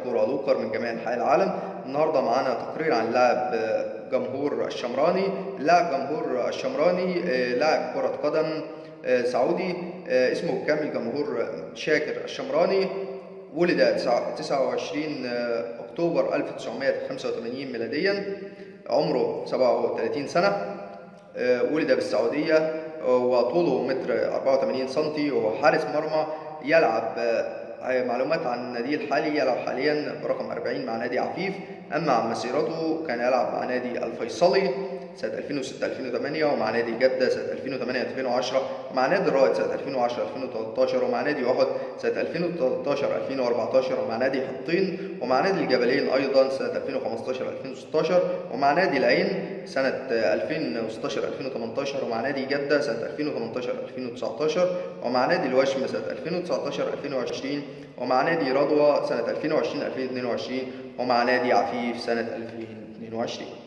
كورة لوكر من جميع أنحاء العالم. النهارده معانا تقرير عن لاعب جمهور الشمراني. اللاعب جمهور الشمراني لاعب كرة قدم سعودي، اسمه الكامل جمهور شاكر الشمراني. ولد 29 أكتوبر 1985 ميلاديا، عمره 37 سنة. ولد بالسعودية وطوله متر 84 سنتي، وهو حارس مرمى. يلعب معلومات عن النادي الحالي، يلعب حاليا برقم 40 مع نادي عفيف. أما عن مسيرته كان يلعب مع نادي الفيصلي سنة 2006-2008، ومع نادي جدة سنة 2008-2010، ومع نادي الرائد سنة 2010-2013، ومع نادي أحد سنة 2013-2014، ومع نادي حطين، ومع نادي الجبلين أيضا سنة 2015-2016، ومع نادي العين سنة 2016-2018، ومع نادي جدة سنة 2018-2019، ومع نادي الوشم سنة 2019-2020، ومع نادي رضوى سنة 2020-2022، ومع نادي عفيف سنة 2022.